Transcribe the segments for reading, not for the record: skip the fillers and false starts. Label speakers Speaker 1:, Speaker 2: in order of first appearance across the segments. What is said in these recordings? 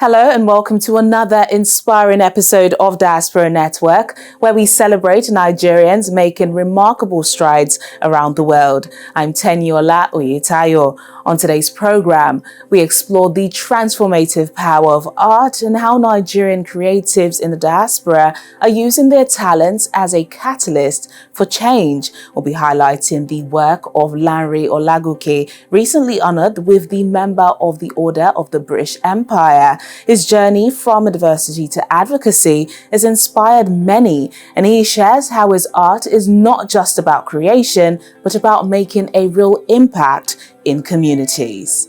Speaker 1: Hello and welcome to another inspiring episode of Diaspora Network, where we celebrate Nigerians making remarkable strides around the world. I'm Teniola Oyetayo. On today's program, we explore the transformative power of art and how Nigerian creatives in the diaspora are using their talents as a catalyst for change. We'll be highlighting the work of Lanre Olagoke, recently honored with the Member of the Order of the British Empire. His journey from adversity to advocacy has inspired many, and he shares how his art is not just about creation, but about making a real impact in communities.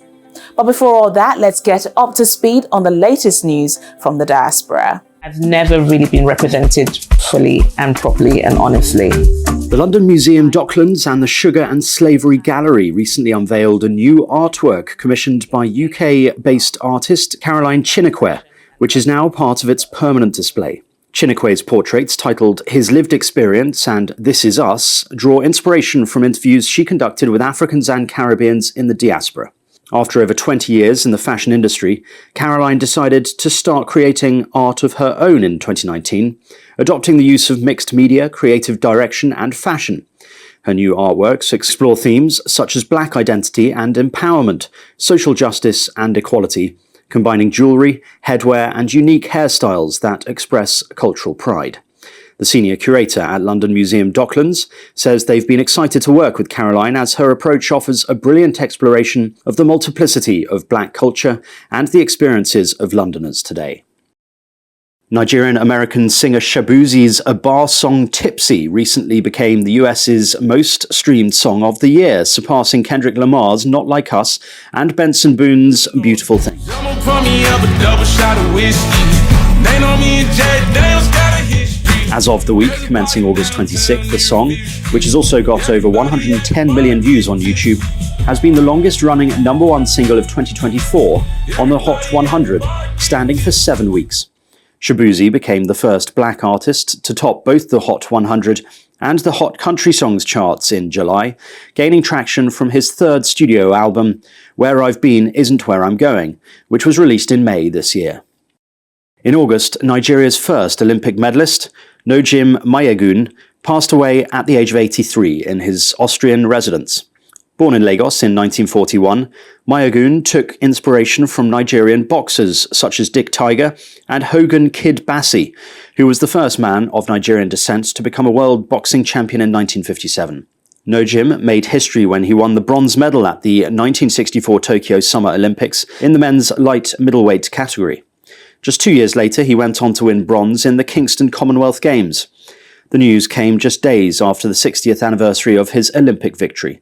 Speaker 1: But before all that, let's get up to speed on the latest news from the diaspora.
Speaker 2: I've never really been represented fully and properly and honestly.
Speaker 3: The London Museum Docklands and the Sugar and Slavery Gallery recently unveiled a new artwork commissioned by UK-based artist Caroline Chinekwe, which is now part of its permanent display. Chinekwe's portraits, titled His Lived Experience and This Is Us, draw inspiration from interviews she conducted with Africans and Caribbeans in the diaspora. After over 20 years in the fashion industry, Caroline decided to start creating art of her own in 2019, adopting the use of mixed media, creative direction, and fashion. Her new artworks explore themes such as Black identity and empowerment, social justice and equality, combining jewellery, headwear, and unique hairstyles that express cultural pride. The senior curator at London Museum Docklands says they've been excited to work with Caroline as her approach offers a brilliant exploration of the multiplicity of Black culture and the experiences of Londoners today. Nigerian-American singer Shabuzi's A Bar Song Tipsy recently became the US's most streamed song of the year, surpassing Kendrick Lamar's Not Like Us and Benson Boone's Beautiful Thing. As of the week, commencing August 26th, the song, which has also got over 110 million views on YouTube, has been the longest-running #1 single of 2024 on the Hot 100, standing for 7 weeks. Shabuzi became the first Black artist to top both the Hot 100 and the Hot Country Songs charts in July, gaining traction from his third studio album, Where I've Been Isn't Where I'm Going, which was released in May this year. In August, Nigeria's first Olympic medalist, Nojim Maiyegun, passed away at the age of 83 in his Austrian residence. Born in Lagos in 1941, Maiyegun took inspiration from Nigerian boxers such as Dick Tiger and Hogan Kid Bassi, who was the first man of Nigerian descent to become a world boxing champion in 1957. Nojim made history when he won the bronze medal at the 1964 Tokyo Summer Olympics in the men's light middleweight category. Just 2 years later, he went on to win bronze in the Kingston Commonwealth Games. The news came just days after the 60th anniversary of his Olympic victory.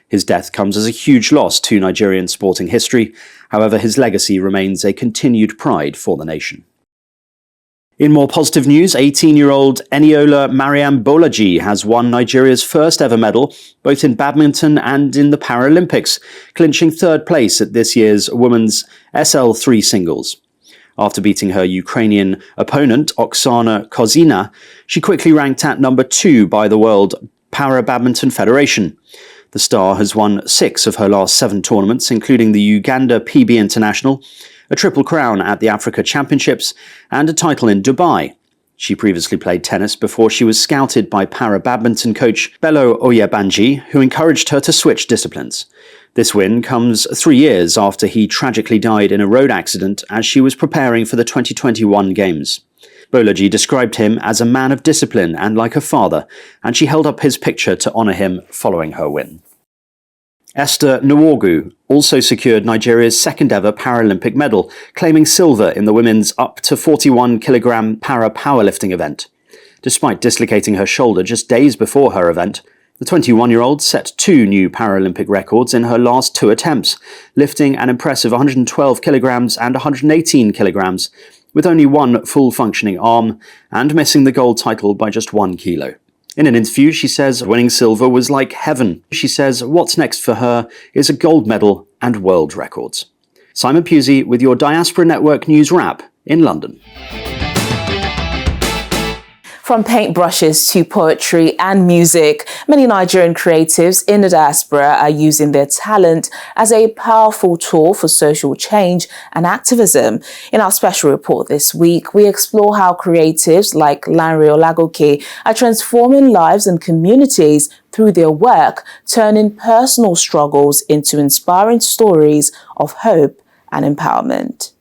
Speaker 3: His death comes as a huge loss to Nigerian sporting history. However, his legacy remains a continued pride for the nation. In more positive news, 18-year-old Eniola Mariam Bolaji has won Nigeria's first ever medal, both in badminton and in the Paralympics, clinching third place at this year's women's SL3 singles. After beating her Ukrainian opponent, Oksana Kozina, she quickly ranked at number 2 by the World Para-Badminton Federation. The star has won 6 of her last 7 tournaments, including the Uganda PB International, a triple crown at the Africa Championships, and a title in Dubai. She previously played tennis before she was scouted by para-badminton coach Bello Oyebanji, who encouraged her to switch disciplines. This win comes 3 years after he tragically died in a road accident as she was preparing for the 2021 Games. Bolaji described him as a man of discipline and like a father, and she held up his picture to honour him following her win. Esther Nwogu also secured Nigeria's second ever Paralympic medal, claiming silver in the women's up to 41-kilogram para-powerlifting event. Despite dislocating her shoulder just days before her event, the 21-year-old set 2 new Paralympic records in her last 2 attempts, lifting an impressive 112 kilograms and 118 kilograms, with only 1 full-functioning arm, and missing the gold title by just 1 kilo. In an interview, she says winning silver was like heaven. She says what's next for her is a gold medal and world records. Simon Pusey with your Diaspora Network News Wrap in London.
Speaker 1: From paintbrushes to poetry and music, many Nigerian creatives in the diaspora are using their talent as a powerful tool for social change and activism. In our special report this week, we explore how creatives like Lanre Olagoke are transforming lives and communities through their work, turning personal struggles into inspiring stories of hope and empowerment.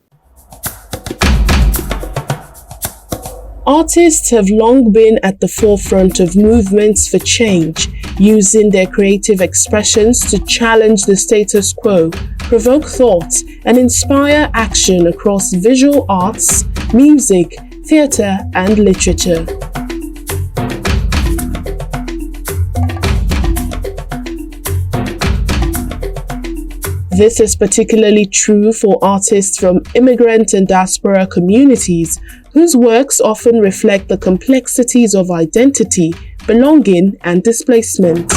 Speaker 4: Artists have long been at the forefront of movements for change, using their creative expressions to challenge the status quo, provoke thought, and inspire action across visual arts, music, theatre, and literature. This is particularly true for artists from immigrant and diaspora communities, whose works often reflect the complexities of identity, belonging, and displacement.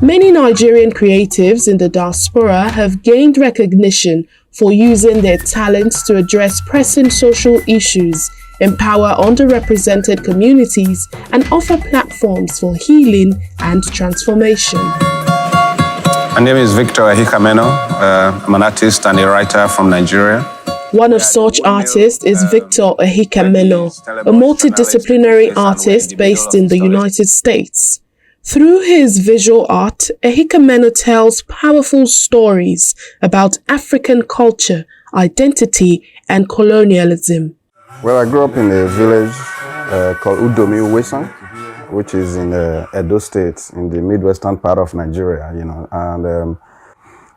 Speaker 4: Many Nigerian creatives in the diaspora have gained recognition for using their talents to address pressing social issues, empower underrepresented communities, and offer platforms for healing and transformation.
Speaker 5: My name is Victor Ehikameno. I'm an artist and a writer from Nigeria.
Speaker 4: One of such artists is Victor Ehikameno, a multidisciplinary artist based in the United States. Through his visual art, Ehikameno tells powerful stories about African culture, identity, and colonialism.
Speaker 5: Well, I grew up in a village called Udomi Uwesan, which is in Edo State, in the midwestern part of Nigeria, and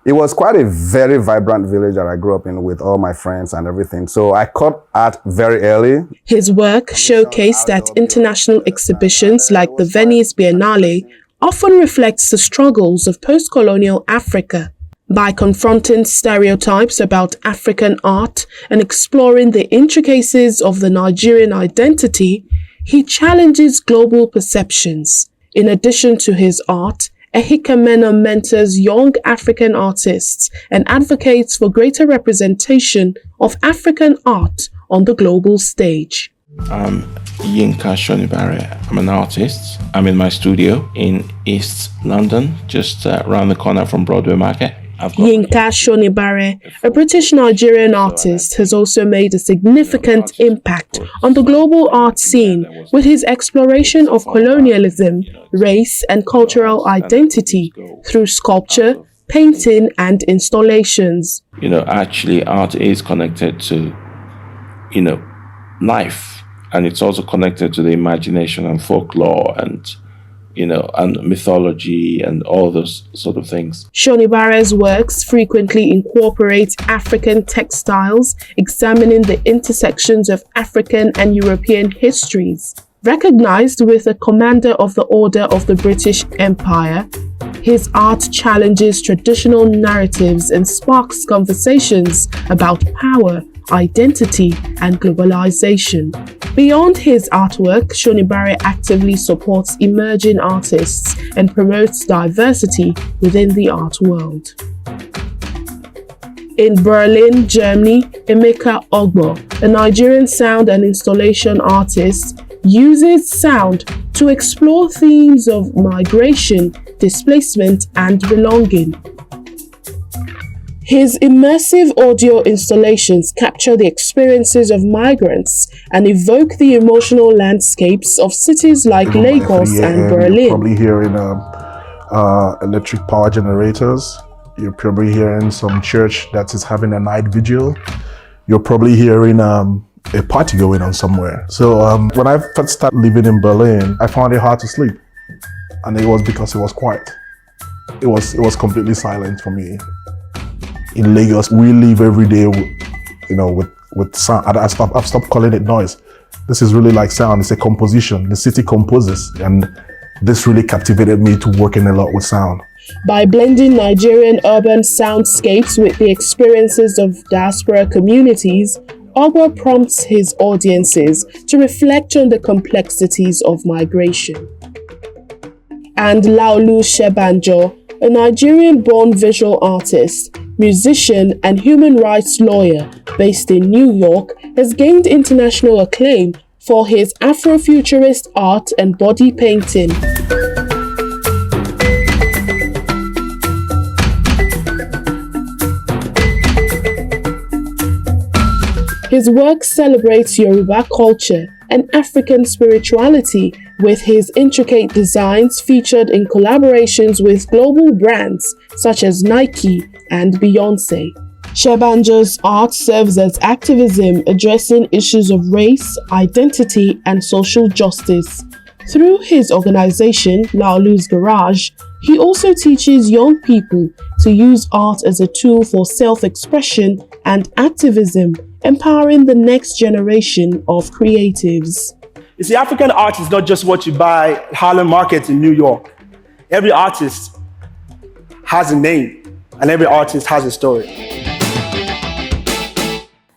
Speaker 5: it was quite a very vibrant village that I grew up in with all my friends and everything. So I caught art very early.
Speaker 4: His work, showcased at international exhibitions like the Venice Biennale, often reflects the struggles of post-colonial Africa. By confronting stereotypes about African art and exploring the intricacies of the Nigerian identity, he challenges global perceptions. In addition to his art, Ehikameno mentors young African artists and advocates for greater representation of African art on the global stage.
Speaker 6: I'm Yinka Shonibare. I'm an artist. I'm in my studio in East London, just around the corner from Broadway Market.
Speaker 4: Yinka Shonibare, a British-Nigerian artist, has also made a significant impact on the global art scene with his exploration of colonialism, race, and cultural identity through sculpture, painting, and installations.
Speaker 6: Actually, art is connected to, life, and it's also connected to the imagination and folklore and mythology and all those sort of things.
Speaker 4: Shonibare's works frequently incorporate African textiles, examining the intersections of African and European histories. Recognized with a Commander of the Order of the British Empire, his art challenges traditional narratives and sparks conversations about power, identity, and globalization. Beyond his artwork, Shonibare actively supports emerging artists and promotes diversity within the art world. In Berlin, Germany, Emeka Ogbo, a Nigerian sound and installation artist, uses sound to explore themes of migration, displacement, and belonging. His immersive audio installations capture the experiences of migrants and evoke the emotional landscapes of cities like Lagos and Berlin.
Speaker 7: You're probably hearing electric power generators. You're probably hearing some church that is having a night vigil. You're probably hearing a party going on somewhere. So when I first started living in Berlin, I found it hard to sleep. And it was because it was quiet. It was completely silent for me. In Lagos, we live every day, with sound. I've stopped calling it noise. This is really like sound. It's a composition. The city composes, and this really captivated me to working a lot with sound.
Speaker 4: By blending Nigerian urban soundscapes with the experiences of diaspora communities, Ogwa prompts his audiences to reflect on the complexities of migration. And Laolu Shebanjo, a Nigerian-born visual artist, musician and human rights lawyer based in New York, has gained international acclaim for his Afrofuturist art and body painting. His work celebrates Yoruba culture and African spirituality, with his intricate designs featured in collaborations with global brands such as Nike and Beyoncé. Shebanjo's art serves as activism addressing issues of race, identity, and social justice. Through his organization, Laolu's Garage, he also teaches young people to use art as a tool for self-expression and activism, empowering the next generation of creatives.
Speaker 8: You see, African art is not just what you buy at Harlem Market in New York. Every artist has a name, and every artist has a story.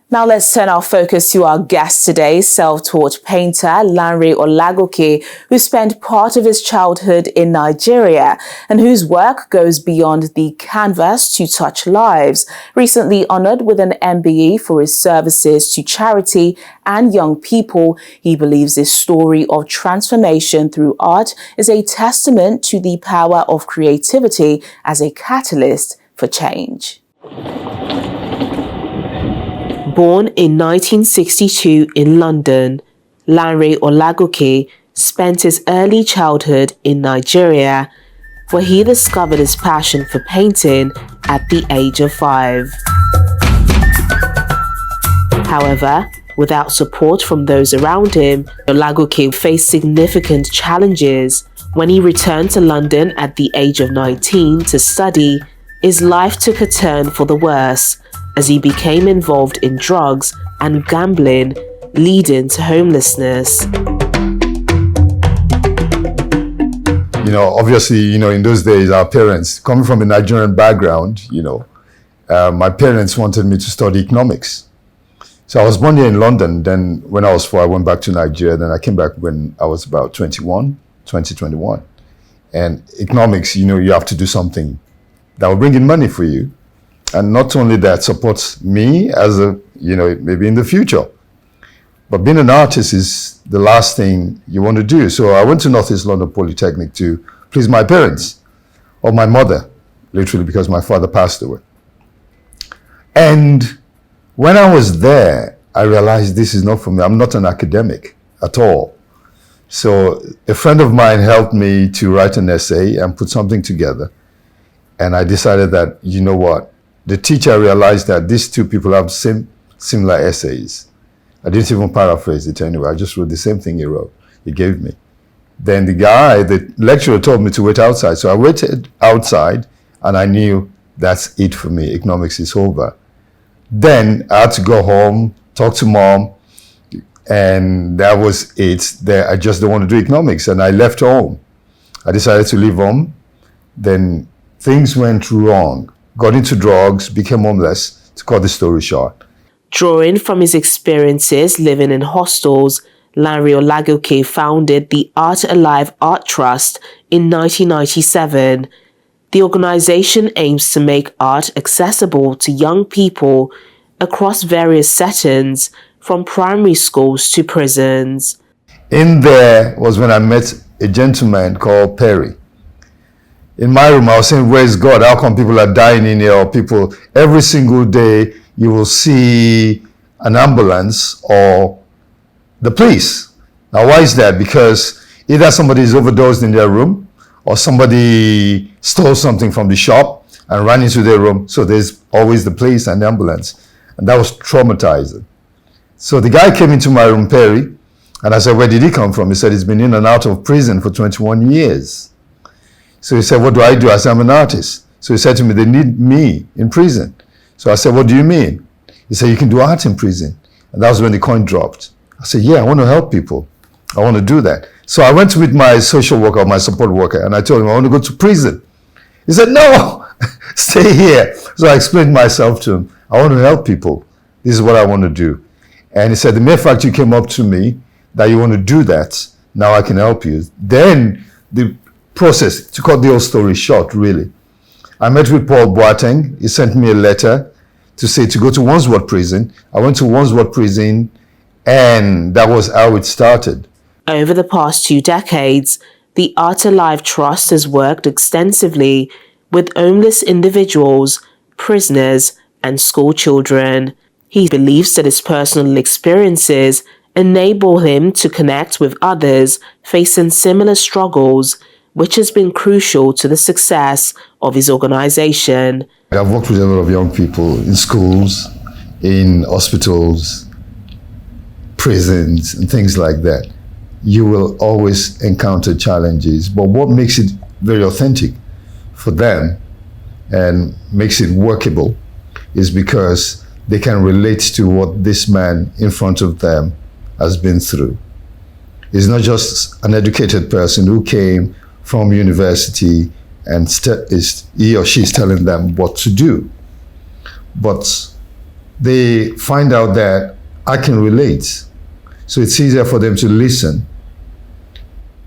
Speaker 1: Now let's turn our focus to our guest today, self-taught painter Lanre Olagoke, who spent part of his childhood in Nigeria and whose work goes beyond the canvas to touch lives. Recently honored with an MBE for his services to charity and young people, he believes this story of transformation through art is a testament to the power of creativity as a catalyst for change. Born in 1962 in London, Lanre Olagoke spent his early childhood in Nigeria, where he discovered his passion for painting at the age of 5. However, without support from those around him, Olagoke faced significant challenges. When he returned to London at the age of 19 to study, his life took a turn for the worse, as he became involved in drugs and gambling, leading to homelessness.
Speaker 9: Obviously, in those days, our parents, coming from a Nigerian background, my parents wanted me to study economics. So I was born here in London. Then when I was 4, I went back to Nigeria. Then I came back when I was about 21. And economics, you have to do something that will bring in money for you. And not only that, supports me as maybe in the future. But being an artist is the last thing you want to do. So I went to Northeast London Polytechnic to please my parents, or my mother, literally, because my father passed away. And when I was there, I realized this is not for me. I'm not an academic at all. So a friend of mine helped me to write an essay and put something together. And I decided that, the teacher realized that these two people have similar essays. I didn't even paraphrase it anyway. I just wrote the same thing he gave me. Then the lecturer told me to wait outside. So I waited outside and I knew that's it for me. Economics is over. Then I had to go home, talk to mom, and that was it. I just don't want to do economics. And I left home. I decided to leave home. Then things went wrong. Got into drugs, became homeless, to cut the story short.
Speaker 1: Drawing from his experiences living in hostels, Lanre Olagoke founded the Art Alive Art Trust in 1997. The organization aims to make art accessible to young people across various settings, from primary schools to prisons.
Speaker 9: In there was when I met a gentleman called Perry. In my room, I was saying, where's God? How come people are dying in here? Or people, every single day, you will see an ambulance or the police. Now, why is that? Because either somebody is overdosed in their room, or somebody stole something from the shop and ran into their room. So there's always the police and the ambulance. And that was traumatizing. So the guy came into my room, Perry, and I said, where did he come from? He said, he's been in and out of prison for 21 years. So he said, what do? I said, I'm an artist. So he said to me, they need me in prison. So I said, what do you mean? He said, you can do art in prison. And that was when the coin dropped. I said, yeah, I want to help people. I want to do that. So I went with my social worker, my support worker, and I told him, I want to go to prison. He said, no, stay here. So I explained myself to him. I want to help people. This is what I want to do. And he said, the mere fact you came up to me that you want to do that, now I can help you. Then the process, to cut the whole story short, really, I met with Paul Boateng. He sent me a letter to say to go to Wandsworth Prison. I went to Wandsworth Prison, and that was how it started.
Speaker 10: Over the past 2 decades, the Art Alive Trust has worked extensively with homeless individuals, prisoners, and school children. He believes that his personal experiences enable him to connect with others facing similar struggles, which has been crucial to the success of his organization.
Speaker 9: I've worked with a lot of young people in schools, in hospitals, prisons, and things like that. You will always encounter challenges, but what makes it very authentic for them and makes it workable is because they can relate to what this man in front of them has been through. He's not just an educated person who came from university and he or she is telling them what to do. But they find out that I can relate. So it's easier for them to listen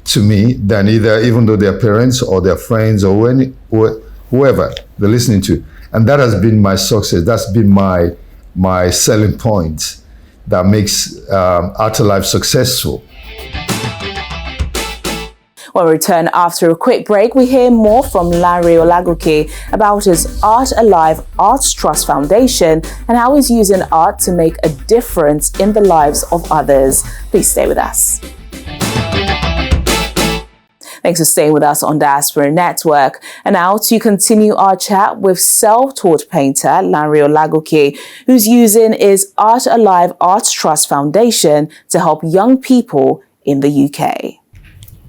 Speaker 9: to me than even though their parents or their friends or whoever they're listening to. And that has been my success. That's been my selling point that makes Art Alive successful.
Speaker 1: When we return after a quick break, we hear more from Lanre Olagoke about his Art Alive Arts Trust Foundation and how he's using art to make a difference in the lives of others. Please stay with us. Thanks for staying with us on Diaspora Network. And now to continue our chat with self-taught painter Lanre Olagoke, who's using his Art Alive Arts Trust Foundation to help young people in the UK.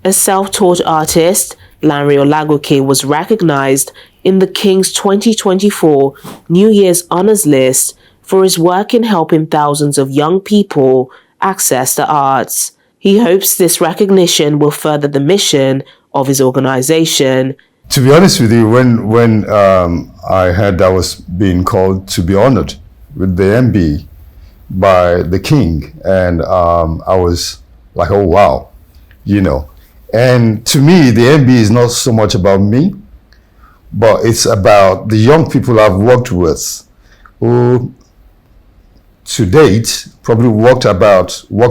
Speaker 10: A self-taught artist, Lanre Olagoke was recognized in the King's 2024 New Year's Honours List for his work in helping thousands of young people access the arts. He hopes this recognition will further the mission of his organization.
Speaker 9: To be honest with you, when I heard I was being called to be honored with the MB by the King, and I was like, oh wow, you know. And to me, the MB is not so much about me, but it's about the young people I've worked with who, to date, probably worked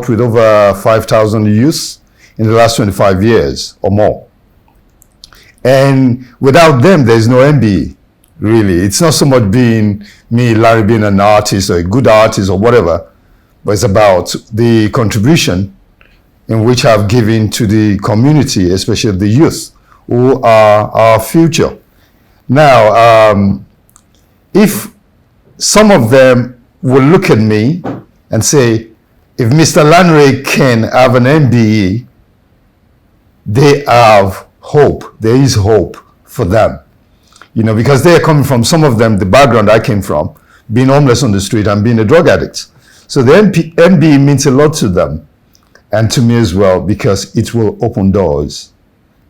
Speaker 9: with over 5,000 youths in the last 25 years or more. And without them, there's no MB, really. It's not so much being me, Larry, being an artist or a good artist or whatever, but it's about the contribution in which I've given to the community, especially the youth, who are our future. Now, if some of them will look at me and say, if Mr. Lanre can have an MBE, they have hope. There is hope for them. You know, because they are coming from, some of them, the background I came from, being homeless on the street and being a drug addict. So the MBE means a lot to them. And to me as well, because it will open doors,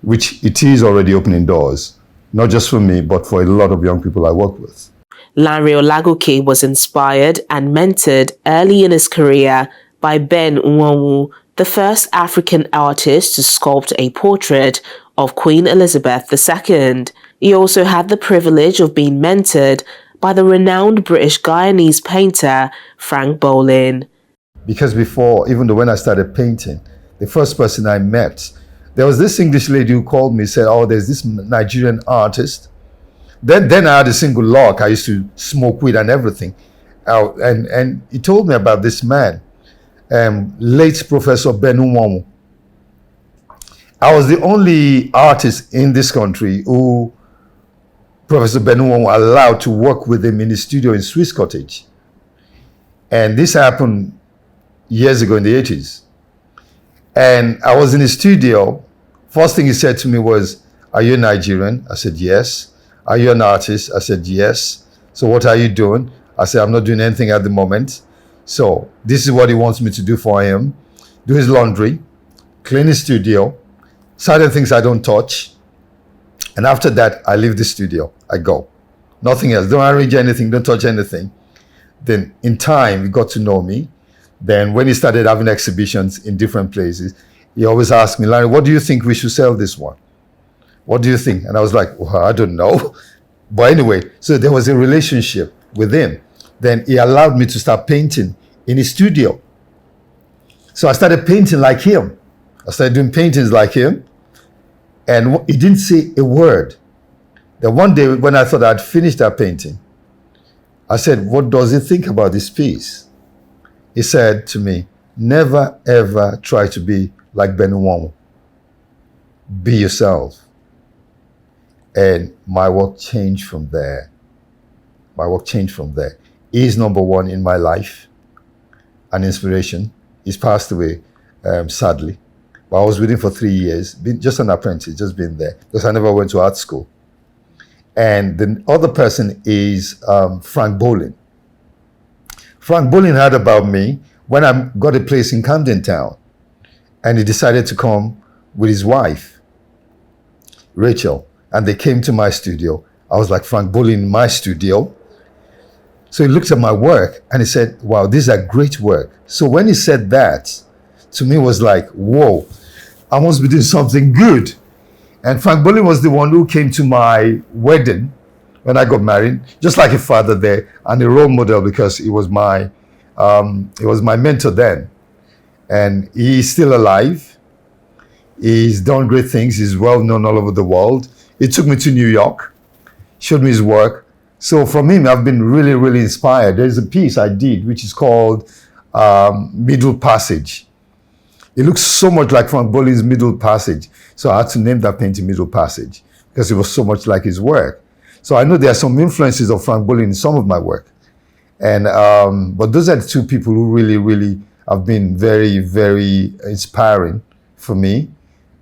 Speaker 9: which it is already opening doors, not just for me, but for a lot of young people I work with.
Speaker 10: Lanre Olagoke was inspired and mentored early in his career by Ben Nwanwu, the first African artist to sculpt a portrait of Queen Elizabeth II. He also had the privilege of being mentored by the renowned British Guyanese painter Frank Bolin.
Speaker 9: Because before, even though when I started painting, the first person I met, there was this English lady who called me, said, oh, there's this Nigerian artist. Then I had a single lock. I used to smoke weed and everything. And he told me about this man, late Professor Ben Nwanwu. I was the only artist in this country who Professor Ben Nwanwu allowed to work with him in his studio in Swiss Cottage. And this happened years ago in the 80s. And I was in his studio. First thing he said to me was, are you a Nigerian? I said, yes. Are you an artist? I said, yes. So what are you doing? I said, I'm not doing anything at the moment. So this is what he wants me to do for him. Do his laundry, clean his studio, certain things I don't touch. And after that, I leave the studio. I go. Nothing else. Don't arrange anything. Don't touch anything. Then in time, he got to know me. Then when he started having exhibitions in different places, he always asked me, Lanre, what do you think we should sell this one? What do you think? And I was like, well, I don't know. But anyway, so there was a relationship with him. Then he allowed me to start painting in his studio. So I started painting like him. I started doing paintings like him. And he didn't say a word. Then one day when I thought I'd finished that painting, I said, what does he think about this piece? He said to me, never ever try to be like Ben Wong. Be yourself. And my work changed from there. My work changed from there. He's number one in my life, an inspiration. He's passed away, sadly. But I was with him for 3 years, just an apprentice, just been there, because I never went to art school. And the other person is Frank Bolin. Frank Bolin heard about me when I got a place in Camden Town, and he decided to come with his wife, Rachel, and they came to my studio. I was like, Frank Bolin in my studio. So he looked at my work and he said, wow, these are great work. So when he said that, to me was like, whoa, I must be doing something good. And Frank Bolin was the one who came to my wedding when I got married, just like a father there and a role model, because he was my mentor then. And he's still alive. He's done great things. He's well known all over the world. He took me to New York, showed me his work. So from him, I've been really, really inspired. There's a piece I did, which is called Middle Passage. It looks so much like Frank Bolin's Middle Passage. So I had to name that painting Middle Passage because it was so much like his work. So I know there are some influences of Frank Bolin in some of my work. And but those are the two people who really, really have been very, very inspiring for me,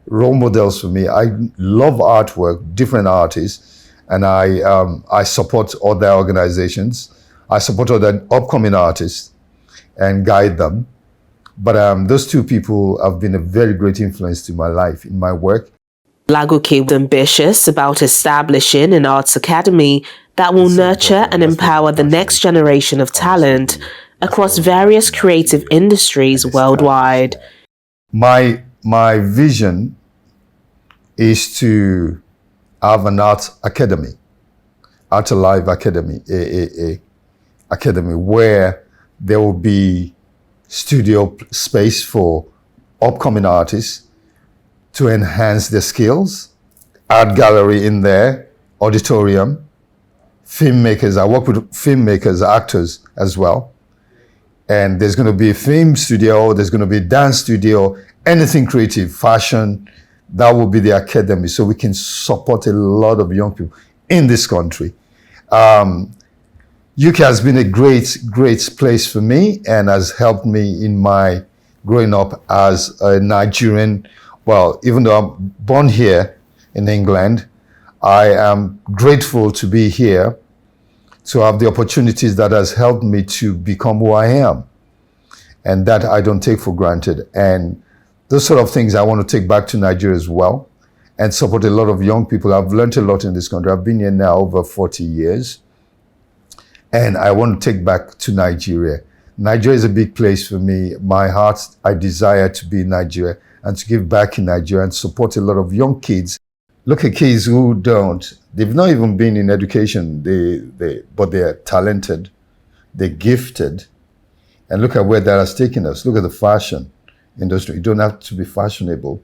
Speaker 9: role models for me. I love artwork, different artists, and I support other organizations. I support other upcoming artists and guide them. But those two people have been a very great influence to my life, in my work.
Speaker 10: Olagoke was ambitious about establishing an arts academy that will nurture and empower the next generation of talent across various creative industries worldwide.
Speaker 9: My vision is to have an art academy, Art Alive Academy, a academy where there will be studio space for upcoming artists to enhance their skills, art gallery in there, auditorium, filmmakers. I work with filmmakers, actors as well. And there's going to be a film studio, there's going to be a dance studio, anything creative, fashion, that will be the academy. So we can support a lot of young people in this country. UK has been a great, great place for me and has helped me in my growing up as a Nigerian. Well, even though I'm born here in England, I am grateful to be here, to have the opportunities that has helped me to become who I am. And that I don't take for granted. And those sort of things I want to take back to Nigeria as well and support a lot of young people. I've learned a lot in this country. I've been here now over 40 years. And I want to take back to Nigeria. Nigeria is a big place for me. My heart, I desire to be in Nigeria and to give back in Nigeria and support a lot of young kids. Look at kids who they've not even been in education, but they're talented, they're gifted. And look at where that has taken us. Look at the fashion industry. You don't have to be fashionable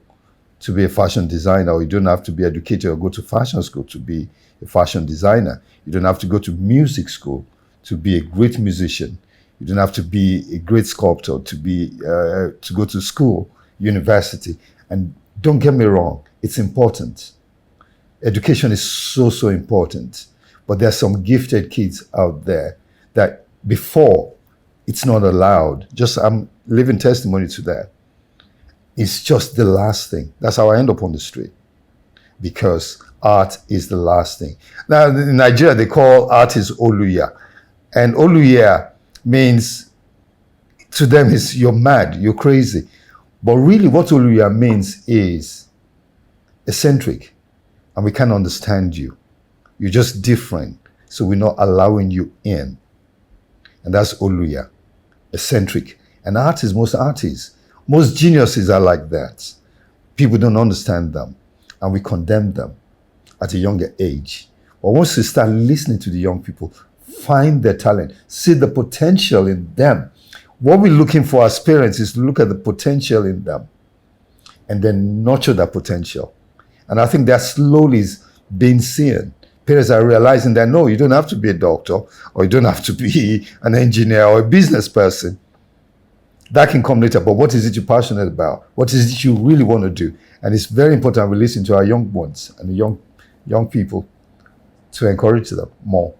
Speaker 9: to be a fashion designer, or you don't have to be educated or go to fashion school to be a fashion designer. You don't have to go to music school to be a great musician. You don't have to be a great sculptor to go to school, university. And don't get me wrong, it's important. Education is so, so important. But there are some gifted kids out there that before it's not allowed. I'm living testimony to that. It's just the last thing. That's how I end up on the street. Because art is the last thing. Now, in Nigeria, they call artists Oluya. And Oluya means, to them, is you're mad, you're crazy. But really what Oluya means is eccentric. And we can't understand you. You're just different. So we're not allowing you in. And that's Oluya, eccentric. And most geniuses are like that. People don't understand them, and we condemn them at a younger age. But once you start listening to the young people, find their talent, see the potential in them. What we're looking for as parents is to look at the potential in them and then nurture that potential. And I think that slowly is being seen. Parents are realizing that, no, you don't have to be a doctor, or you don't have to be an engineer or a business person. That can come later, but what is it you're passionate about? What is it you really want to do? And it's very important we listen to our young ones and the young people to encourage them more.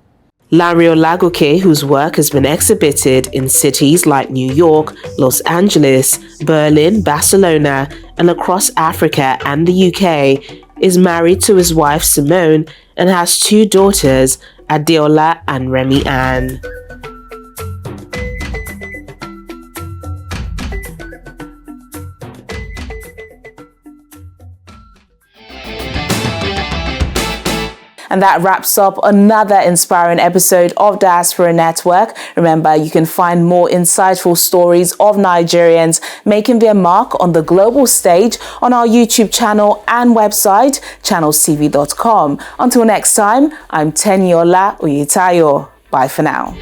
Speaker 10: Lanre Olagoke, whose work has been exhibited in cities like New York, Los Angeles, Berlin, Barcelona, and across Africa and the UK, is married to his wife Simone and has 2 daughters, Adeola and Remy Ann.
Speaker 1: And that wraps up another inspiring episode of Diaspora Network. Remember, you can find more insightful stories of Nigerians making their mark on the global stage on our YouTube channel and website, channelstv.com. Until next time, I'm Teniola Uyitayo. Bye for now.